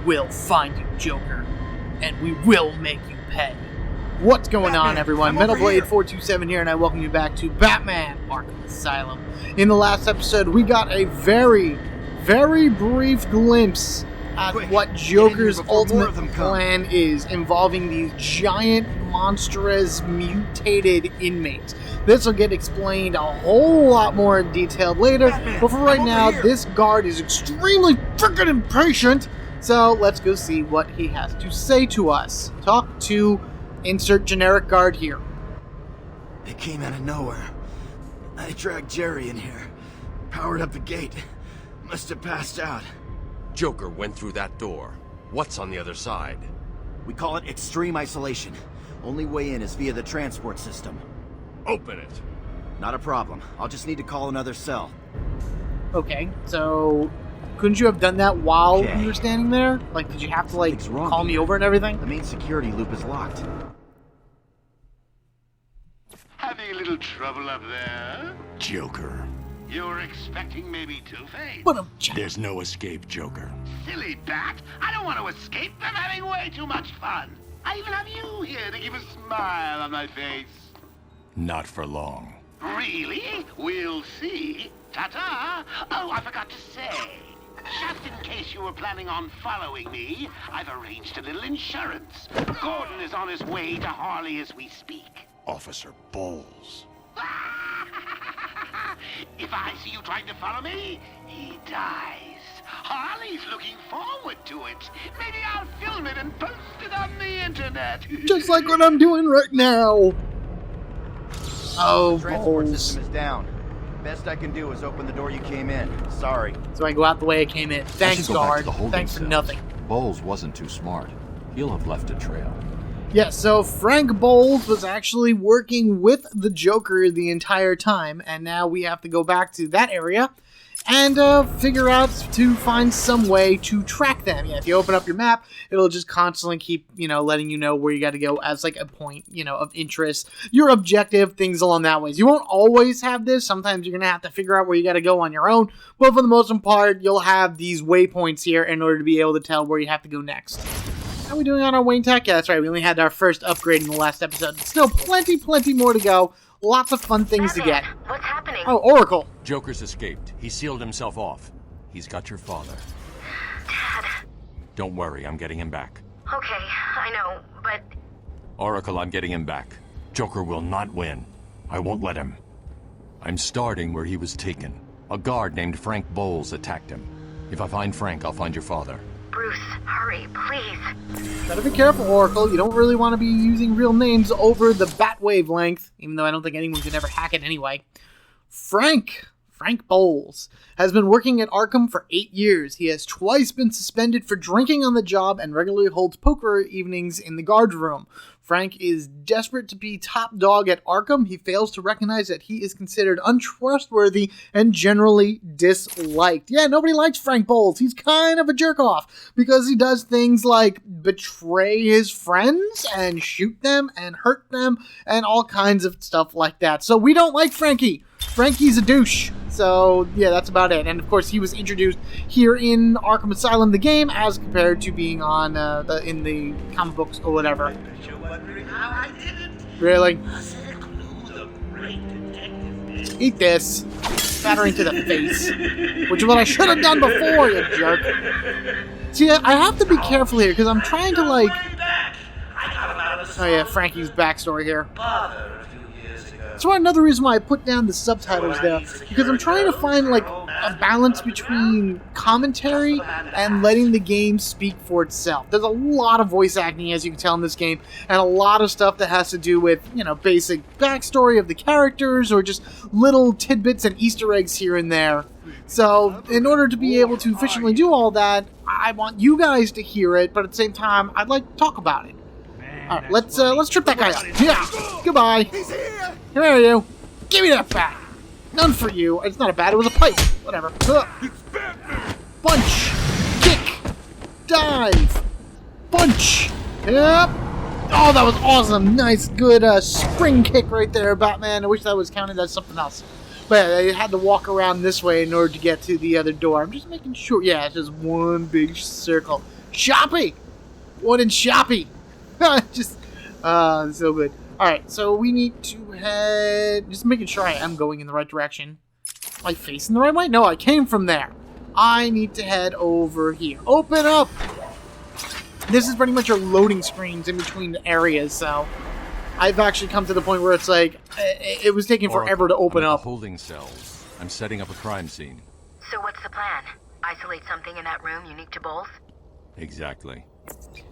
will find you, Joker, and we will make you pay. What's going on, everyone? Metal Blade 427 here, and I welcome you back to Batman Arkham Asylum. In the last episode, we got a very brief glimpse at what Joker's ultimate plan is, involving these giant, monstrous, mutated inmates. This will get explained a whole lot more in detail later, but for right now, this guard is extremely freaking impatient, so let's go see what he has to say to us. Talk to insert generic guard here. It came out of nowhere. I dragged Jerry in here, powered up the gate. Must have passed out. Joker went through that door. What's on the other side? We call it extreme isolation. Only way in is via the transport system. Open it. Not a problem. I'll just need to call another cell. Okay, so couldn't you have done that while you were standing there? Like, did you have to, like, call me over and everything? The main security loop is locked. Having a little trouble up there? Joker. You're expecting maybe Two-Face? There's no escape, Joker. Silly bat! I don't want to escape. I'm having way too much fun. I even have you here to keep a smile on my face. Not for long. Really? We'll see. Ta-ta! Oh, I forgot to say. Just in case you were planning on following me, I've arranged a little insurance. Gordon is on his way to Harley as we speak. Officer Bowles. If I see you trying to follow me, he dies. Harley's looking forward to it. Maybe I'll film it and post it on the internet. Just like what I'm doing right now. Oh, Transport Bowles. system is down. Best I can do is open the door you came in. Sorry. So I go out the way I came in. Thanks, guard. Thanks for cells. nothing. Bowles wasn't too smart. He'll have left a trail. Yeah, so Frank Bowles was actually working with the Joker the entire time, and now we have to go back to that area and figure out to find some way to track them. Yeah, if you open up your map, it'll just constantly keep, letting you know where you got to go as, like, a point, of interest, your objective, things along that ways. You won't always have this. Sometimes you're going to have to figure out where you got to go on your own, but for the most part, you'll have these waypoints here in order to be able to tell where you have to go next. How are we doing on our Wayne Tech? Yeah, that's right. We only had our first upgrade in the last episode. Still plenty more to go. Lots of fun things to get. What's happening? Oh, Oracle. Joker's escaped. He sealed himself off. He's got your father. Dad. Don't worry, I'm getting him back. Okay, I know, but... Oracle, I'm getting him back. Joker will not win. I won't let him. I'm starting where he was taken. A guard named Frank Bowles attacked him. If I find Frank, I'll find your father. Bruce, hurry, please. Gotta be careful, Oracle. You don't really want to be using real names over the bat wavelength, even though I don't think anyone could ever hack it anyway. Frank Bowles has been working at Arkham for 8 years. He has twice been suspended for drinking on the job and regularly holds poker evenings in the guard room. Frank is desperate to be top dog at Arkham. He fails to recognize that he is considered untrustworthy and generally disliked. Yeah, nobody likes Frank Bowles. He's kind of a jerk-off because he does things like betray his friends and shoot them and hurt them and all kinds of stuff like that. So we don't like Frankie. Frankie's a douche. So, yeah, that's about it. And, of course, he was introduced here in Arkham Asylum, the game, as compared to being on in the comic books or whatever. Really? Eat this. Battering to the face. Which is what I should have done before, you jerk. See, I have to be careful here, because I'm trying to, like... Oh, yeah, Frankie's backstory here. That's why another reason why I put down the subtitles there, because I'm trying to find, like, a balance between commentary and letting the game speak for itself. There's a lot of voice acting, as you can tell in this game, and a lot of stuff that has to do with, basic backstory of the characters, or just little tidbits and Easter eggs here and there. So, in order to be able to efficiently do all that, I want you guys to hear it, but at the same time, I'd like to talk about it. Alright, let's trip that guy up. Yeah, goodbye. Here are you. Give me that bat. None for you. It's not a bat, it was a pipe. Whatever. Punch. Kick. Dive. Punch. Yep. Oh, that was awesome. Nice, good spring kick right there, Batman. I wish that was counted as something else. But I had to walk around this way in order to get to the other door. I'm just making sure. Yeah, it's just one big circle. Shoppy! One in Shoppy! Just, so good. Alright, so we need to head... Just making sure I am going in the right direction. Am I facing the right way? No, I came from there. I need to head over here. Open up! This is pretty much your loading screens in between the areas, so... I've actually come to the point where it's like, it was taking forever to open I'm at up. the holding cells. I'm setting up a crime scene. So what's the plan? Isolate something in that room unique to Bowles? Exactly.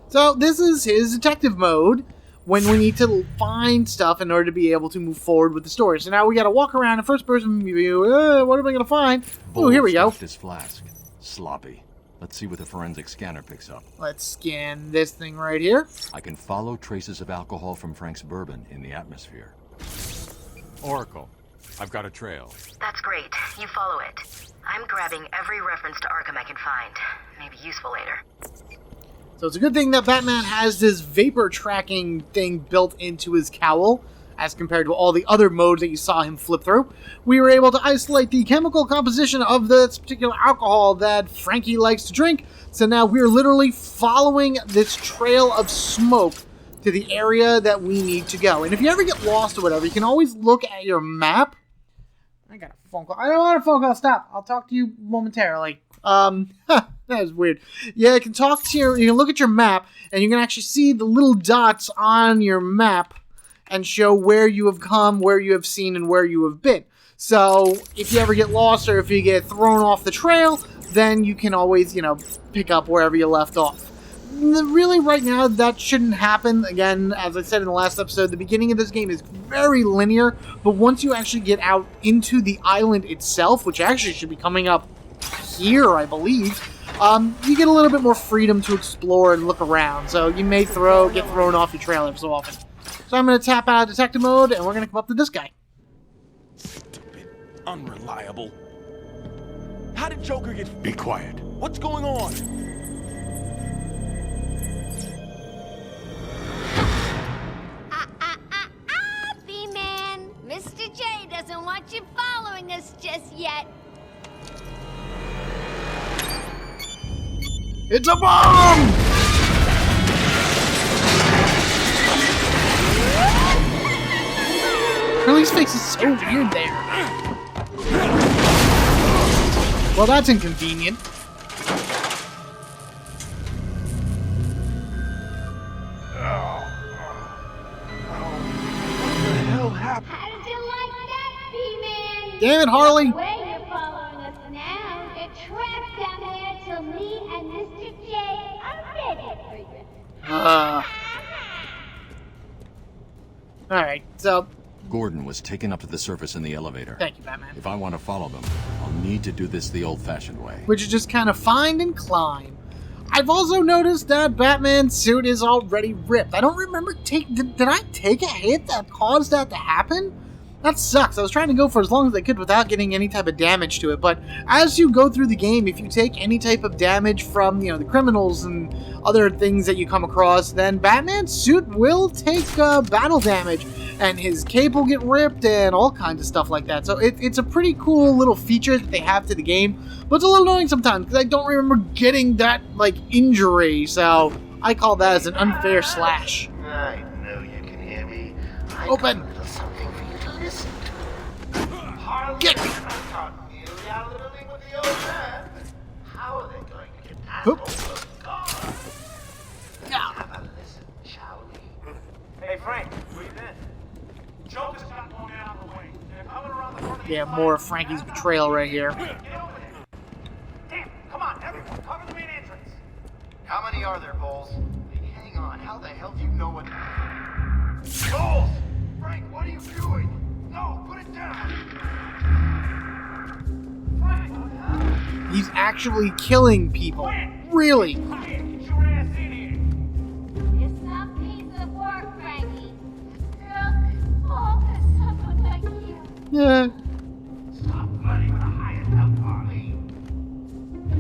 So this is his detective mode when we need to find stuff in order to be able to move forward with the story. So now we got to walk around in first-person view. What am I going to find? Oh, here we go. This flask. Sloppy. Let's see what the forensic scanner picks up. Let's scan this thing right here. I can follow traces of alcohol from Frank's bourbon in the atmosphere. Oracle, I've got a trail. That's great. You follow it. I'm grabbing every reference to Arkham I can find. Maybe useful later. So it's a good thing that Batman has this vapor tracking thing built into his cowl, as compared to all the other modes that you saw him flip through. We were able to isolate the chemical composition of this particular alcohol that Frankie likes to drink, so now we're literally following this trail of smoke to the area that we need to go. And if you ever get lost or whatever, you can always look at your map. I got a phone call. I don't want a phone call. Stop. I'll talk to you momentarily. That was weird. Yeah, you can talk to you can look at your map, and you can actually see the little dots on your map and show where you have come, where you have seen, and where you have been. So, if you ever get lost or if you get thrown off the trail, then you can always, pick up wherever you left off. Really, right now, that shouldn't happen. Again, as I said in the last episode, the beginning of this game is very linear, but once you actually get out into the island itself, which actually should be coming up here, I believe, you get a little bit more freedom to explore and look around. So you may get thrown off your trail every so often. So I'm going to tap out of detective mode, and we're going to come up to this guy. Stupid, unreliable. How did Joker get... Be quiet. What's going on? B-Man, Mr. J doesn't want you following us just yet. It's a bomb! Curly's face is so weird there. Well, that's inconvenient. How did you like that, B-Man? Damn it, Harley! The way you're following us now, you're trapped down there till me and Mr. J are ready for you. Alright, so... Gordon was taken up to the surface in the elevator. Thank you, Batman. If I want to follow them, I'll need to do this the old-fashioned way. Which is just kind of find and climb. I've also noticed that Batman's suit is already ripped. I don't remember did I take a hit that caused that to happen? That sucks. I was trying to go for as long as I could without getting any type of damage to it, but as you go through the game, if you take any type of damage from, the criminals and other things that you come across, then Batman's suit will take battle damage, and his cape will get ripped, and all kinds of stuff like that. So it's a pretty cool little feature that they have to the game, but it's a little annoying sometimes, because I don't remember getting that, injury, so I call that as an unfair slash. I know you can hear me. Open! Something for you to listen to. Harley Get- and I thought nearly out of the league with the old man. How are they going to get past Oop. all those guards? Yeah. Have a listen, shall we? Hey, Frank, where you been? Joker's got one out of the way. They're coming around the corner. Yeah, more of Frankie's betrayal right here. Get over there. Damn, come on, everyone, cover the main entrance. How many are there, Bowles? Hey, hang on. How the hell do you know what... Bowles! Frank, what are you doing? No, put it down. Frank! He's actually killing people. Really? Come here, get your ass in here. It's some piece of work, Frankie. Look, all for someone like you. Yeah. Stop running with a hired help, Harley.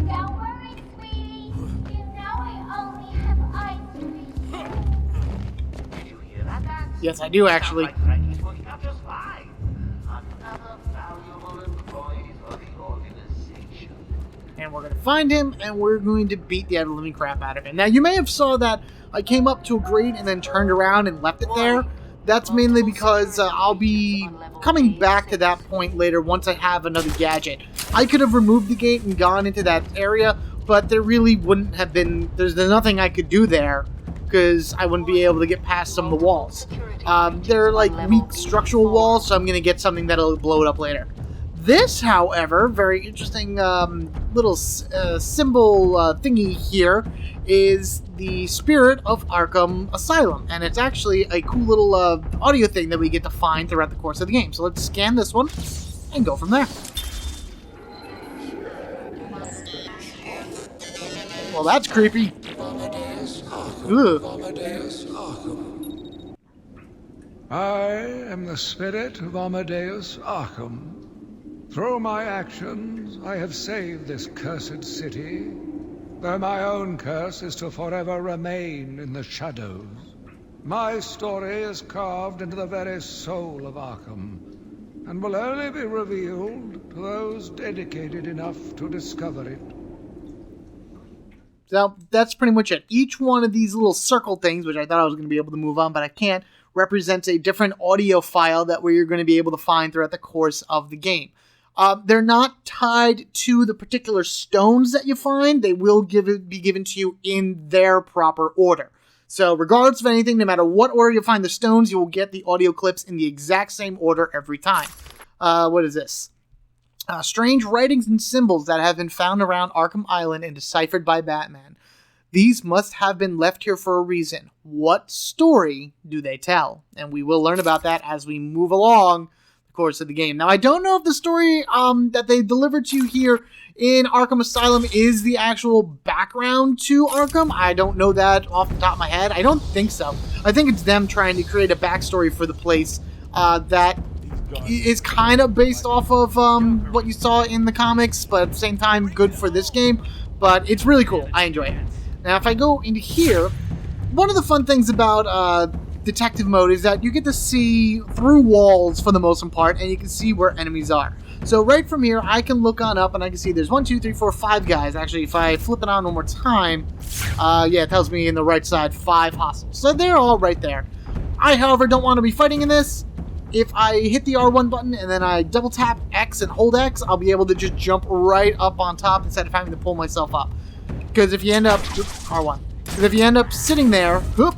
Don't worry, sweetie. You know I only have ice cream. Did you hear that, Max? Yes, I do actually. Sounds like Frankie's working out just fine. Another valuable employee for the organization. And we're going to find him, and we're going to beat the ever-living crap out of him. Now, you may have saw that I came up to a grate and then turned around and left it there. That's mainly because I'll be coming back to that point later once I have another gadget. I could have removed the gate and gone into that area, but there really wouldn't have been... There's nothing I could do there, because I wouldn't be able to get past some of the walls. They're like weak structural walls, so I'm going to get something that'll blow it up later. This, however, very interesting little symbol thingy here is the spirit of Arkham Asylum, and it's actually a cool little audio thing that we get to find throughout the course of the game. So let's scan this one and go from there. Well, that's creepy. Ugh. I am the spirit of Amadeus Arkham. Through my actions, I have saved this cursed city, though my own curse is to forever remain in the shadows. My story is carved into the very soul of Arkham, and will only be revealed to those dedicated enough to discover it. So that's pretty much it. Each one of these little circle things, which I thought I was going to be able to move on, but I can't, represents a different audio file that you're going to be able to find throughout the course of the game. They're not tied to the particular stones that you find. They will be given to you in their proper order. So regardless of anything, no matter what order you find the stones, you will get the audio clips in the exact same order every time. What is this? Strange writings and symbols that have been found around Arkham Island and deciphered by Batman. These must have been left here for a reason. What story do they tell? And we will learn about that as we move along course of the game. Now, I don't know if the story that they delivered to you here in Arkham Asylum is the actual background to Arkham. I don't know that off the top of my head. I don't think so. I think it's them trying to create a backstory for the place that is kind of based off of what you saw in the comics, but at the same time, good for this game. But it's really cool. I enjoy it. Now, if I go into here, one of the fun things about detective mode is that you get to see through walls for the most part, and you can see where enemies are. So right from here, I can look on up and I can see there's 1, 2, 3, 4, 5 guys. Actually, if I flip it on one more time, yeah, it tells me in the right side 5 hostiles. So they're all right there. I, however, don't want to be fighting in this. If I hit the R1 button and then I double tap X and hold X, I'll be able to just jump right up on top instead of having to pull myself up. Because if you end up R1, because if you end up sitting there, whoop,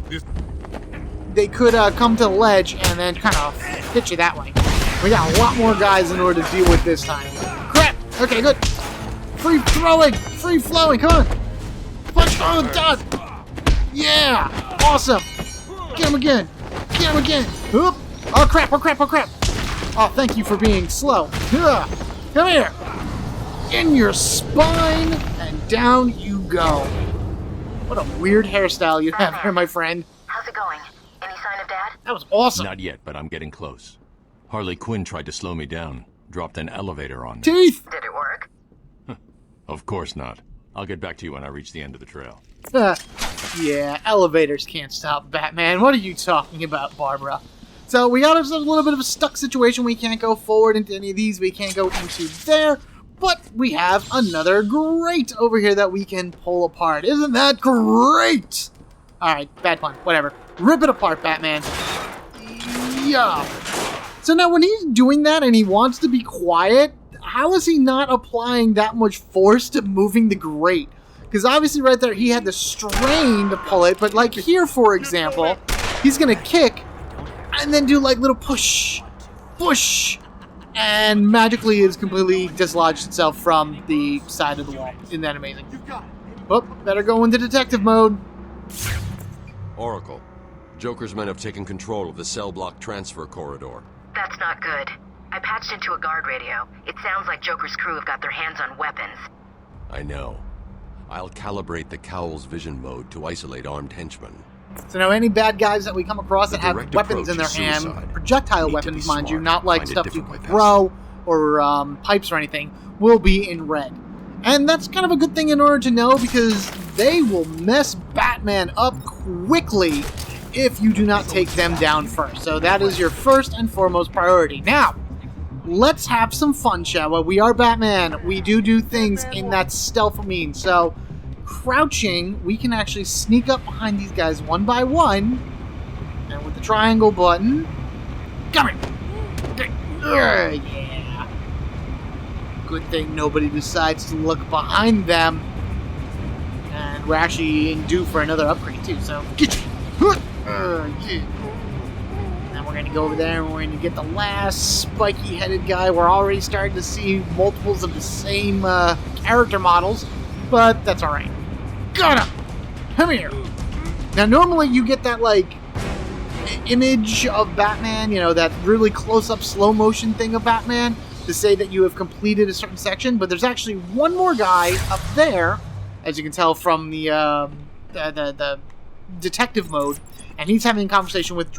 they could come to the ledge and then kind of hit you that way. We got a lot more guys in order to deal with this time. Crap! Okay, good. Free throwing! Free flowing! Come on! Punch! Oh, done! Yeah! Awesome! Get him again! Get him again! Oop! Oh crap! Oh crap! Oh crap! Oh, thank you for being slow. Ugh. Come here! In your spine, and down you go. What a weird hairstyle you have here, my friend. How's it going? Any sign of Dad? That was awesome. Not yet, but I'm getting close. Harley Quinn tried to slow me down. Dropped an elevator on me. Teeth! Did it work? Of course not. I'll get back to you when I reach the end of the trail. Yeah, elevators can't stop Batman. What are you talking about, Barbara? So we got ourselves a little bit of a stuck situation. We can't go forward into any of these. We can't go into there. But we have another grate over here that we can pull apart. Isn't that great? Alright, bad pun. Whatever. Rip it apart, Batman. Yeah. So now when he's doing that and he wants to be quiet, how is he not applying that much force to moving the grate? Because obviously right there he had the strain to pull it, but like here, for example, he's going to kick and then do like little push, and magically is completely dislodged itself from the side of the wall. Isn't that amazing? Oh, better go into detective mode. Oracle, Joker's men have taken control of the cell block transfer corridor. That's not good. I patched into a guard radio. It sounds like Joker's crew have got their hands on weapons. I know. I'll calibrate the Cowl's vision mode to isolate armed henchmen. So now any bad guys that we come across that have weapons in their hand, projectile weapons, mind you, not like stuff you can throw or pipes or anything, will be in red. And that's kind of a good thing in order to know, because they will mess Batman up quickly if you do not take them down first. So that is your first and foremost priority. Now, let's have some fun, shall we? We are Batman. We do things in that stealth mean. So, crouching, we can actually sneak up behind these guys one by one. And with the triangle button, come here. Yeah. Good thing nobody decides to look behind them. And we're actually due for another upgrade too, so get you. Yeah. Now we're gonna go over there and we're gonna get the last spiky-headed guy. We're already starting to see multiples of the same character models, but that's alright. Got him! Come here! Now normally you get that like image of Batman, you know, that really close-up slow motion thing of Batman to say that you have completed a certain section, but there's actually one more guy up there, as you can tell from the detective mode, and he's having a conversation with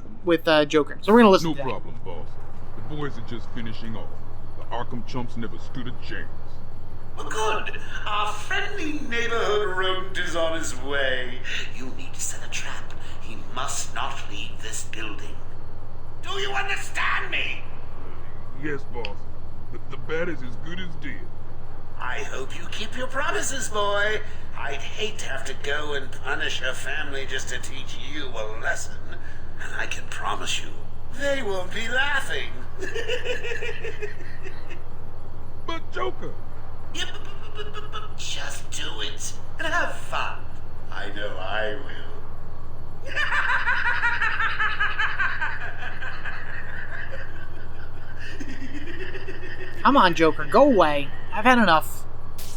Joker. So we're gonna listen to that. No problem, boss. The boys are just finishing off. The Arkham chumps never stood a chance. Good. Our friendly neighborhood rodent is on his way. You need to set a trap. He must not leave this building. Do you understand me? Yes, boss. The bat is as good as dead. I hope you keep your promises, boy. I'd hate to have to go and punish a family just to teach you a lesson. And I can promise you, they won't be laughing. But Joker! Yeah, but just do it and have fun. I know I will. Come on, Joker, go away. I've had enough.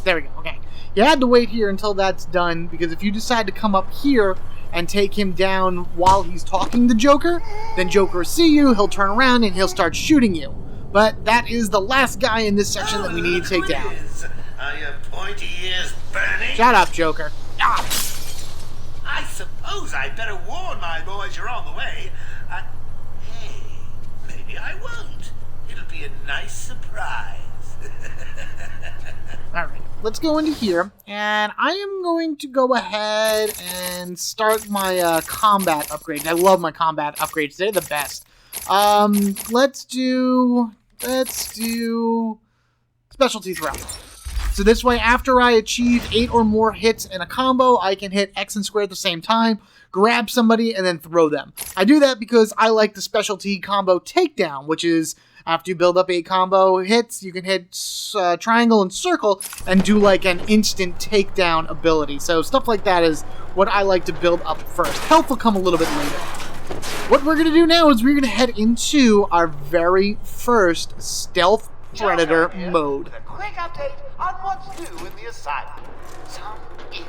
There we go, okay. You had to wait here until that's done, because if you decide to come up here and take him down while he's talking to Joker, then Joker will see you, he'll turn around, and he'll start shooting you. But that is the last guy in this section that we need to take down. Are your pointy ears burning? Shut up, Joker. Ah! I suppose I'd better warn my boys you're on the way. Hey, maybe I won't. It'll be a nice surprise. Alright, let's go into here, and I am going to go ahead and start my combat upgrades. I love my combat upgrades. They're the best. Let's do specialty throw. So this way, after I achieve 8 or more hits in a combo, I can hit X and square at the same time, grab somebody, and then throw them. I do that because I like the specialty combo takedown, which is after you build up 8 combo hits, you can hit triangle and circle and do like an instant takedown ability. So stuff like that is what I like to build up first. Health will come a little bit later. What we're going to do now is we're going to head into our very first Stealth Predator mode. A quick update on what's new in the asylum. Some idiot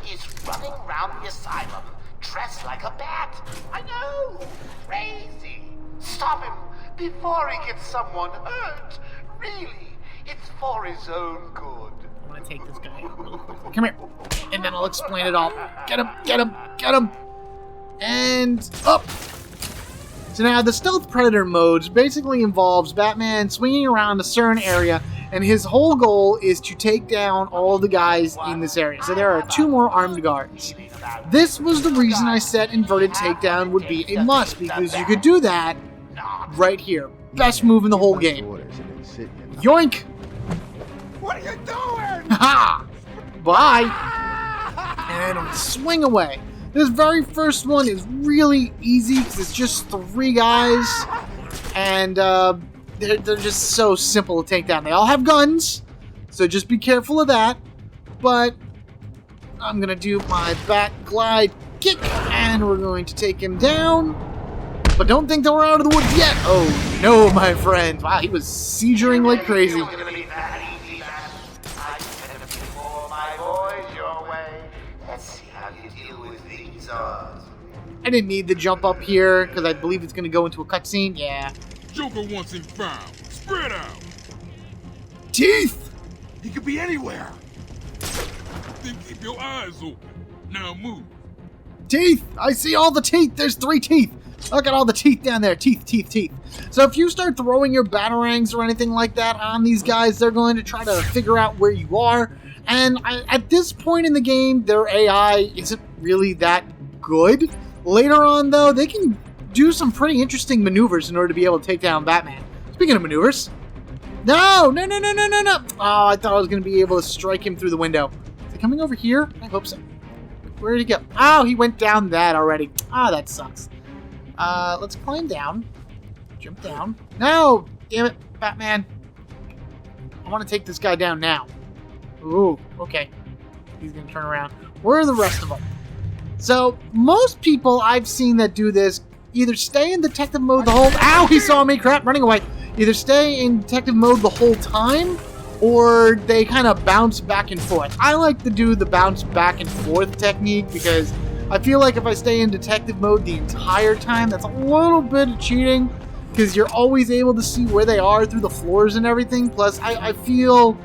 is running around the asylum dressed like a bat. I know! Crazy! Stop him before he gets someone hurt. Really, it's for his own good. I'm going to take this guy out real quickly. Come here. And then I'll explain it all. Get him, get him, get him! And up! So now the Stealth Predator mode basically involves Batman swinging around a certain area, and his whole goal is to take down all the guys in this area. So there are 2 more armed guards. This was the reason I said inverted takedown would be a must, because you could do that right here. Best move in the whole game. Yoink! What are you doing? Ha! Bye! And swing away. This very first one is really easy because it's just 3 guys, and they're just so simple to take down. They all have guns, so just be careful of that. But I'm going to do my bat glide kick, and we're going to take him down. But don't think that we're out of the woods yet. Oh no, my friend. Wow, he was seizuring like crazy. I didn't need to jump up here because I believe it's going to go into a cutscene. Yeah. Joker wants him found. Spread out. Teeth! He could be anywhere. Then keep your eyes open. Now move. Teeth! I see all the teeth. There's 3 teeth. Look at all the teeth down there. Teeth, teeth, teeth. So if you start throwing your batarangs or anything like that on these guys, they're going to try to figure out where you are. And at this point in the game, their AI isn't really that good. Later on, though, they can do some pretty interesting maneuvers in order to be able to take down Batman. Speaking of maneuvers, No! No, no, no, no, no, no! Oh, I thought I was going to be able to strike him through the window. Is he coming over here? I hope so. Where did he go? Oh, he went down that already. Ah, that sucks. Let's climb down. Jump down. No! Damn it, Batman. I want to take this guy down now. Ooh, okay. He's going to turn around. Where are the rest of them? So, most people I've seen that do this either stay in detective mode the whole... Ow, he saw me! Crap, running away. Either stay in detective mode the whole time, or they kind of bounce back and forth. I like to do the bounce back and forth technique because I feel like if I stay in detective mode the entire time, that's a little bit of cheating because you're always able to see where they are through the floors and everything. Plus, I feel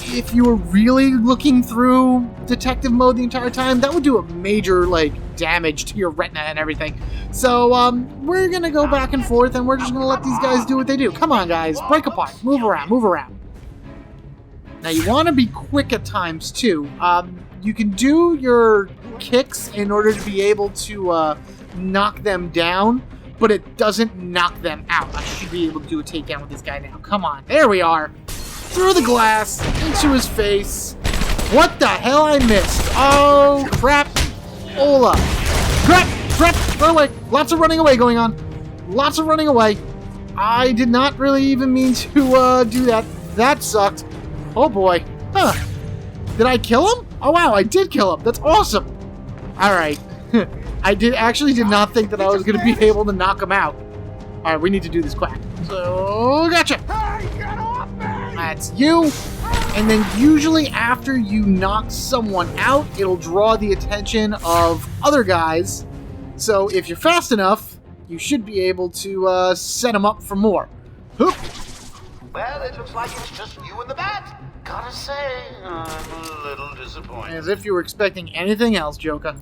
if you were really looking through detective mode the entire time, that would do a major, damage to your retina and everything. So, we're gonna go back and forth, and we're just gonna let these guys do what they do. Come on, guys. Break apart. Move around. Move around. Now, you want to be quick at times, too. You can do your kicks in order to be able to knock them down, but it doesn't knock them out. I should be able to do a takedown with this guy now. Come on. There we are. Through the glass, into his face. What the hell I missed? Oh, crap. Ola. Crap, crap, run away. Lots of running away going on. Lots of running away. I did not really even mean to do that. That sucked. Oh boy. Huh. Did I kill him? Oh wow, I did kill him. That's awesome. Alright. I did not think that I was going to be able to knock him out. Alright, we need to do this quick. So, gotcha. That's you. And then usually after you knock someone out, it'll draw the attention of other guys. So if you're fast enough, you should be able to set them up for more. Hoop. Well, it looks like it's just you and the bat. Gotta say, I'm a little disappointed. As if you were expecting anything else, Joker.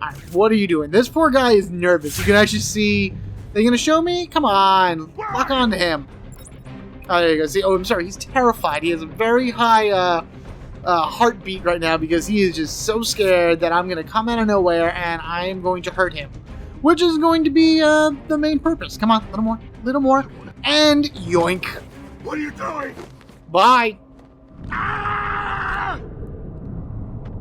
Alright, what are you doing? This poor guy is nervous. You can actually see... They're gonna show me? Come on. Lock on to him. Oh, there you go. See, oh, I'm sorry. He's terrified. He has a very high heartbeat right now because he is just so scared that I'm going to come out of nowhere and I am going to hurt him. Which is going to be the main purpose. Come on. A little more. And yoink. What are you doing? Bye. Ah!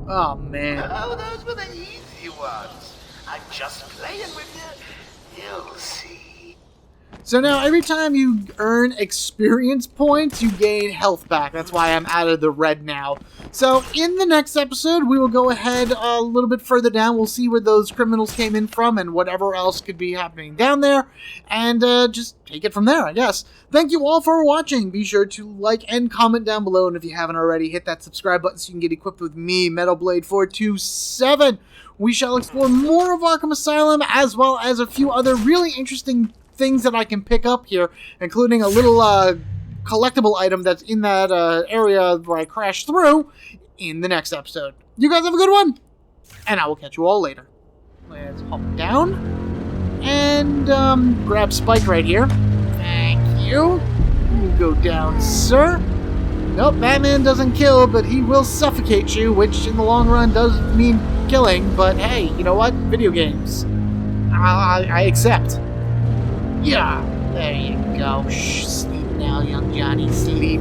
Oh, man. Oh, those were the easy ones. I'm just playing with you. You'll see. So now, every time you earn experience points, you gain health back. That's why I'm out of the red now. So, in the next episode, we will go ahead a little bit further down. We'll see where those criminals came in from and whatever else could be happening down there. And just take it from there, I guess. Thank you all for watching. Be sure to like and comment down below. And if you haven't already, hit that subscribe button so you can get equipped with me, Metal Blade 427. We shall explore more of Arkham Asylum, as well as a few other really interesting things that I can pick up here, including a little collectible item that's in that area where I crashed through in the next episode. You guys have a good one, and I will catch you all later. Let's hop down and grab Spike right here. Thank you. You go down, sir. Nope, Batman doesn't kill, but he will suffocate you, which in the long run does mean killing, but hey, you know what? Video games. I accept. Yeah, there you go. Shh, sleep now, young Johnny, sleep.